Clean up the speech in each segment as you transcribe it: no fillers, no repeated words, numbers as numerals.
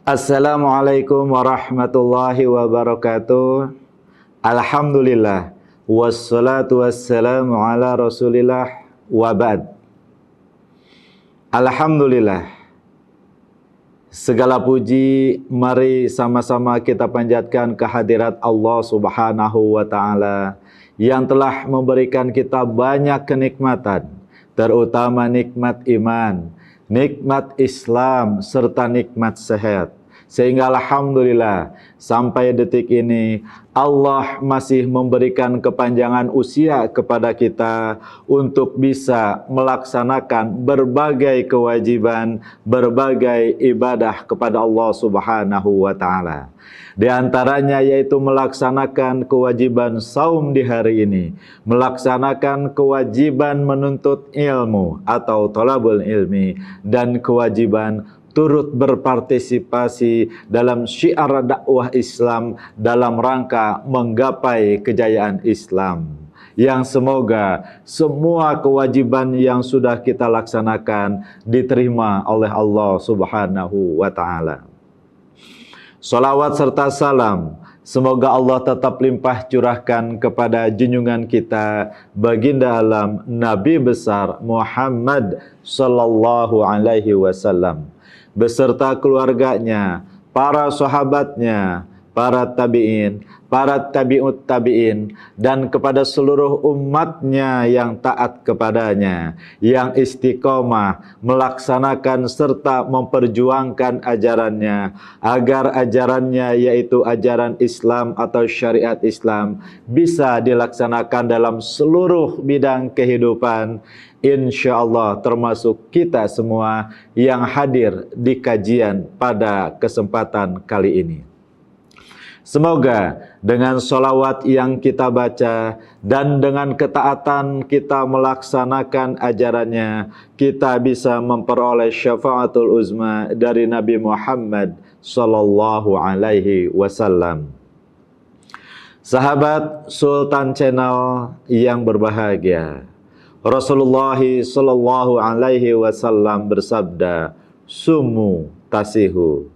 Assalamualaikum warahmatullahi wabarakatuh. Alhamdulillah. Wassalatu wassalamu ala rasulillah wa ba'd. Alhamdulillah. Segala puji mari sama-sama kita panjatkan kehadirat Allah Subhanahu wa Ta'ala yang telah memberikan kita banyak kenikmatan, terutama nikmat iman, nikmat Islam, serta nikmat sehat. Sehingga alhamdulillah sampai detik ini Allah masih memberikan kepanjangan usia kepada kita untuk bisa melaksanakan berbagai kewajiban, berbagai ibadah kepada Allah Subhanahu wa Ta'ala. Di antaranya yaitu melaksanakan kewajiban saum di hari ini, melaksanakan kewajiban menuntut ilmu atau thalabul ilmi, dan kewajiban turut berpartisipasi dalam syiar dakwah Islam dalam rangka menggapai kejayaan Islam. Yang semoga semua kewajiban yang sudah kita laksanakan diterima oleh Allah Subhanahu wa Ta'ala. Salawat serta salam semoga Allah tetap limpah curahkan kepada junjungan kita baginda alam Nabi besar Muhammad sallallahu alaihi wasallam beserta keluarganya, para sahabatnya, para tabi'in, para tabi'ut tabi'in, dan kepada seluruh umatnya yang taat kepadanya, yang istiqomah melaksanakan serta memperjuangkan ajarannya, agar ajarannya yaitu ajaran Islam atau syariat Islam bisa dilaksanakan dalam seluruh bidang kehidupan, insya Allah termasuk kita semua yang hadir di kajian pada kesempatan kali ini. Semoga dengan sholawat yang kita baca dan dengan ketaatan kita melaksanakan ajarannya, kita bisa memperoleh syafaatul uzma dari Nabi Muhammad sallallahu alaihi wasallam. Sahabat Sultan Channel yang berbahagia, Rasulullah sallallahu alaihi wasallam bersabda, "Sumu tasihu."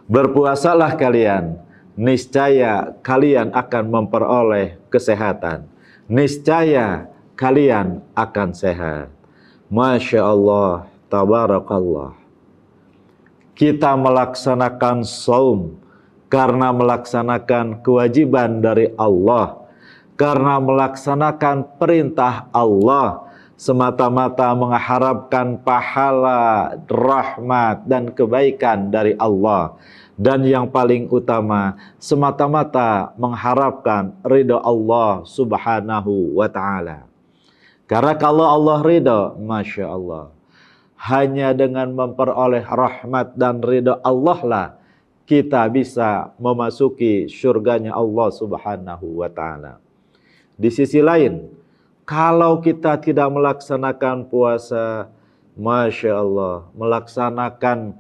Berpuasalah kalian, niscaya kalian akan memperoleh kesehatan. Niscaya kalian akan sehat. Masya Allah, tabarakallah. Kita melaksanakan saum karena melaksanakan kewajiban dari Allah, karena melaksanakan perintah Allah, semata-mata mengharapkan pahala, rahmat, dan kebaikan dari Allah. Dan yang paling utama, semata-mata mengharapkan ridha Allah Subhanahu wa Ta'ala. Karena kalau Allah ridha, Masya Allah, hanya dengan memperoleh rahmat dan ridha Allah lah kita bisa memasuki surganya Allah Subhanahu wa Ta'ala. Di sisi lain, kalau kita tidak melaksanakan puasa, Masya Allah, melaksanakan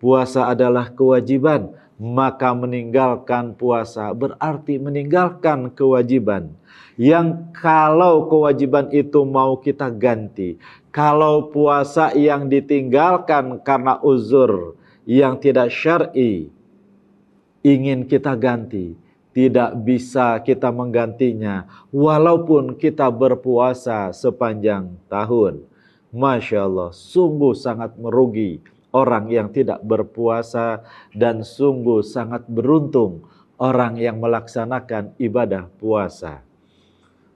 puasa adalah kewajiban, maka meninggalkan puasa berarti meninggalkan kewajiban. Yang kalau kewajiban itu mau kita ganti, kalau puasa yang ditinggalkan karena uzur yang tidak syar'i ingin kita ganti, tidak bisa kita menggantinya walaupun kita berpuasa sepanjang tahun. Masya Allah, sungguh sangat merugi orang yang tidak berpuasa, dan sungguh sangat beruntung orang yang melaksanakan ibadah puasa.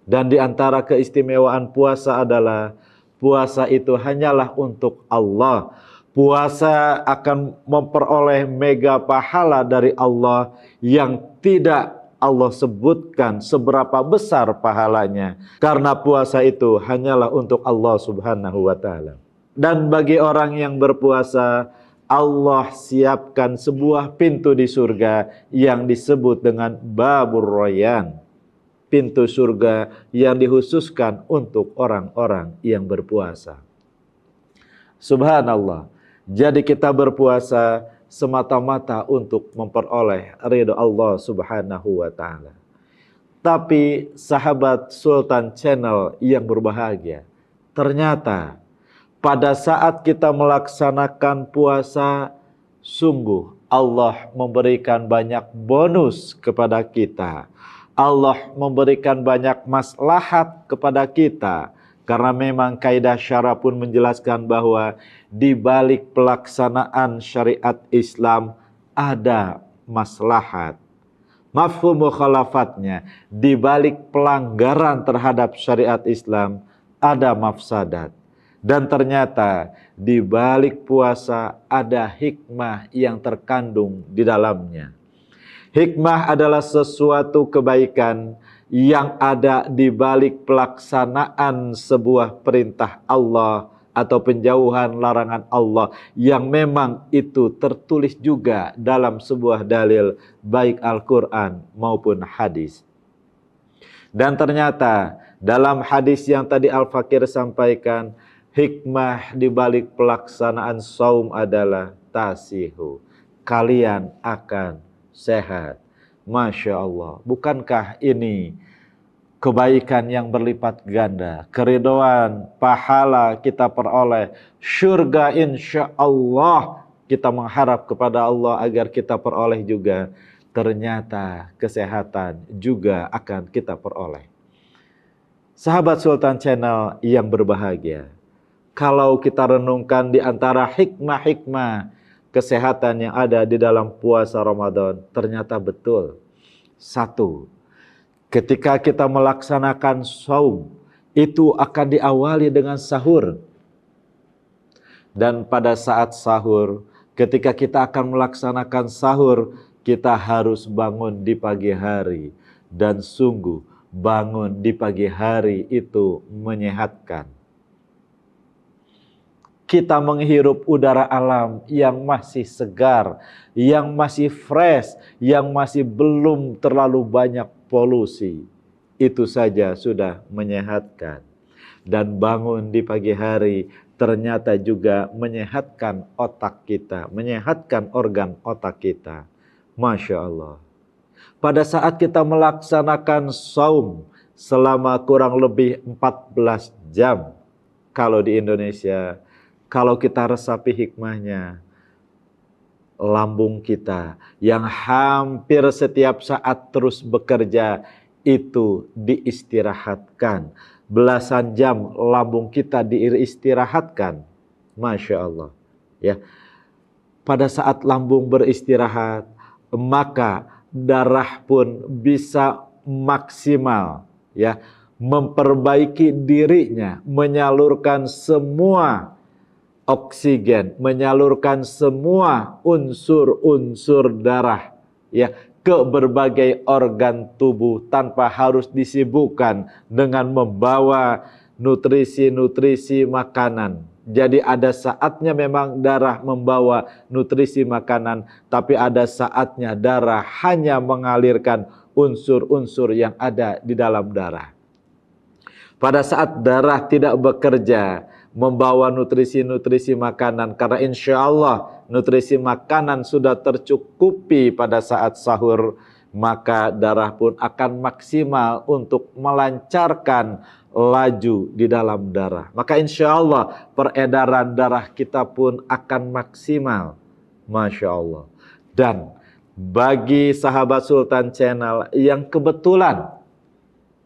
Dan di antara keistimewaan puasa adalah puasa itu hanyalah untuk Allah. Puasa akan memperoleh mega pahala dari Allah yang tidak Allah sebutkan seberapa besar pahalanya. Karena puasa itu hanyalah untuk Allah Subhanahu wa Ta'ala. Dan bagi orang yang berpuasa, Allah siapkan sebuah pintu di surga yang disebut dengan Babur Rayyan. Pintu surga yang dikhususkan untuk orang-orang yang berpuasa. Subhanallah. Jadi kita berpuasa semata-mata untuk memperoleh ridha Allah Subhanahu wa Ta'ala. Tapi sahabat Sultan Channel yang berbahagia, ternyata pada saat kita melaksanakan puasa, sungguh Allah memberikan banyak bonus kepada kita. Allah memberikan banyak maslahat kepada kita. Karena memang kaidah syara pun menjelaskan bahwa di balik pelaksanaan syariat Islam ada maslahat. Mafhum mukhalafatnya, di balik pelanggaran terhadap syariat Islam ada mafsadat. Dan ternyata di balik puasa ada hikmah yang terkandung di dalamnya. Hikmah adalah sesuatu kebaikan yang ada di balik pelaksanaan sebuah perintah Allah atau penjauhan larangan Allah yang memang itu tertulis juga dalam sebuah dalil baik Al-Quran maupun hadis. Dan ternyata dalam hadis yang tadi Al-Fakir sampaikan, hikmah di balik pelaksanaan saum adalah tasihu. Kalian akan sehat. Masya Allah. Bukankah ini kebaikan yang berlipat ganda, keridhaan, pahala kita peroleh, surga insya Allah kita mengharap kepada Allah agar kita peroleh juga. Ternyata kesehatan juga akan kita peroleh. Sahabat Sultan Channel yang berbahagia, kalau kita renungkan di antara hikmah-hikmah kesehatan yang ada di dalam puasa Ramadan, ternyata betul. Satu, ketika kita melaksanakan saum, itu akan diawali dengan sahur. Dan pada saat sahur, ketika kita akan melaksanakan sahur, kita harus bangun di pagi hari. Dan sungguh, bangun di pagi hari itu menyehatkan. Kita menghirup udara alam yang masih segar, yang masih fresh, yang masih belum terlalu banyak polusi. Itu saja sudah menyehatkan. Dan bangun di pagi hari ternyata juga menyehatkan otak kita, menyehatkan organ otak kita. Masya Allah. Pada saat kita melaksanakan saum selama kurang lebih 14 jam, kalau di Indonesia, kalau kita resapi hikmahnya, lambung kita yang hampir setiap saat terus bekerja itu diistirahatkan. Belasan jam lambung kita diistirahatkan. Masya Allah. Ya. Pada saat lambung beristirahat, maka darah pun bisa maksimal, ya, memperbaiki dirinya, menyalurkan semua oksigen, menyalurkan semua unsur-unsur darah, ya, ke berbagai organ tubuh tanpa harus disibukkan dengan membawa nutrisi-nutrisi makanan. Jadi ada saatnya memang darah membawa nutrisi makanan, tapi ada saatnya darah hanya mengalirkan unsur-unsur yang ada di dalam darah. Pada saat darah tidak bekerja membawa nutrisi-nutrisi makanan, karena insya Allah nutrisi makanan sudah tercukupi pada saat sahur, maka darah pun akan maksimal untuk melancarkan laju di dalam darah. Maka insya Allah peredaran darah kita pun akan maksimal. Masya Allah. Dan bagi sahabat Sultan Channel yang kebetulan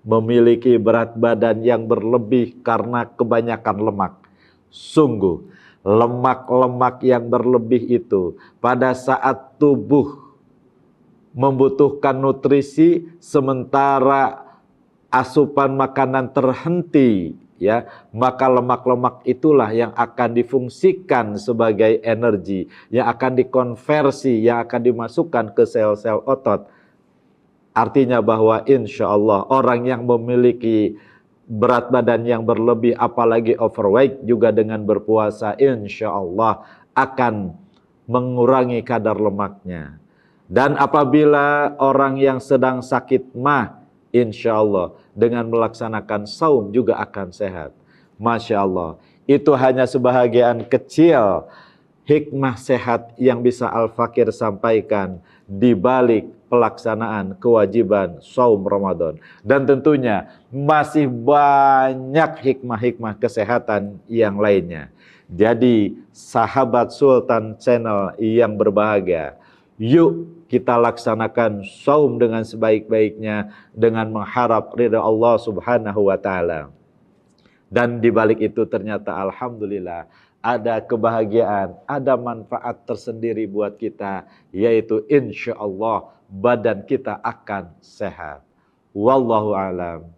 memiliki berat badan yang berlebih karena kebanyakan lemak, sungguh lemak-lemak yang berlebih itu pada saat tubuh membutuhkan nutrisi sementara asupan makanan terhenti, ya, maka lemak-lemak itulah yang akan difungsikan sebagai energi, yang akan dikonversi, yang akan dimasukkan ke sel-sel otot. Artinya bahwa insya Allah orang yang memiliki berat badan yang berlebih, apalagi overweight, juga dengan berpuasa insya Allah akan mengurangi kadar lemaknya. Dan apabila orang yang sedang sakit mah, insya Allah dengan melaksanakan saum juga akan sehat. Masya Allah. Itu hanya sebahagian kecil hikmah sehat yang bisa Al-Fakir sampaikan di balik pelaksanaan kewajiban saum Ramadan. Dan tentunya masih banyak hikmah-hikmah kesehatan yang lainnya. Jadi sahabat Sultan Channel yang berbahagia, Yuk kita laksanakan saum dengan sebaik-baiknya dengan mengharap ridha Allah Subhanahu wa taala. Dan di balik itu ternyata alhamdulillah ada kebahagiaan, ada manfaat tersendiri buat kita, yaitu insya Allah badan kita akan sehat. Wallahu alam.